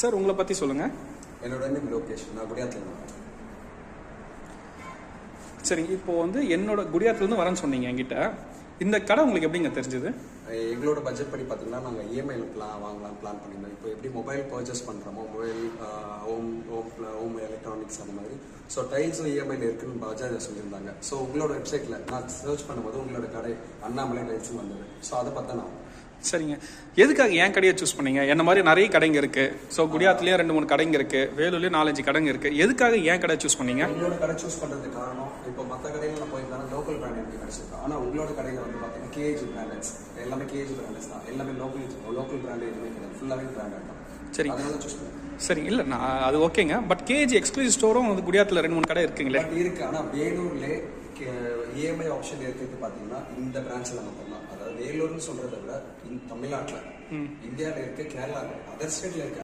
Sir உங்களை பற்றி சொல்லுங்கள். என்னோட நேம் லோகேஷ். நான் குடியாத்தில். சரிங்க, இப்போ வந்து என்னோட குடியாத்துலேருந்து வரேன்னு சொன்னீங்க என்கிட்ட. இந்த கடை உங்களுக்கு எப்படிங்க தெரிஞ்சது? எங்களோட பட்ஜெட் படி பார்த்தீங்கன்னா நாங்கள் இஎம்ஐயில் வாங்கலாம் பிளான் பண்ணியிருந்தோம். இப்போ எப்படி மொபைல் பர்ச்சேஸ் பண்ணுறோமோ, மொபைல் ஹோம் எலக்ட்ரானிக்ஸ் அந்த மாதிரி. ஸோ டைல்ஸும் இஎம்ஐயில் இருக்குன்னு பஜாஜ் சொல்லியிருந்தாங்க. ஸோ உங்களோட வெப்சைட்டில் நான் சர்ச் பண்ணும்போது உங்களோட கடை அண்ணாமலை டைல்ஸும் வந்தது. ஸோ அதை பார்த்தா நான். சரிங்க, எதுக்காக என் கடையை சூஸ் பண்ணீங்க? என்ன மாதிரி நிறைய கடைங்க இருக்கு. ஸோ குடியாத்துலேயும் 2-3 கடைங்க இருக்கு, வேலூர்லேயும் 4-5 கடைங்க இருக்கு. எதுக்காக என் கடை சூஸ் பண்ணீங்க? உங்களோட கடை சூஸ் பண்ணுறதுக்கு காரணம், இப்போ மற்ற கடையில் நான் போயிருந்தாலும் லோக்கல் பிராண்ட் எனக்கு கிடைச்சிருக்கு. ஆனால் உங்களோட கடையில் வந்து பார்த்தீங்கன்னா கேஜி பிராண்டட்ஸ் எல்லாமே பிராண்டட்ஸ் தான். எல்லாமே லோக்கல் பிராண்டு எதுவுமே கிடையாது, ஃபுல்லாகவே பிராண்டட் தான். சரி, அதனால சூஸ் பண்ணுறேன். சரிங்க, இல்லை நான் அது ஓகேங்க. பட் கேஜி எக்ஸ்க்ளூசிவ் ஸ்டோரும் வந்து குடியாத்தில் 2-3 கடை இருக்குங்களே. இருக்கு, ஆனால் வேலூர்லேயே இஎம்ஐ ஆப்ஷன் இருக்கிறது பார்த்தீங்கன்னா இந்த பிரான்ச்சில் மட்டும்தான். அதாவது வேலூர்னு சொல்கிறத விட தமிழ்நாட்டில், இந்தியாவில் இருக்க, கேரளாவில், அதர் ஸ்டேட்டில் இருக்க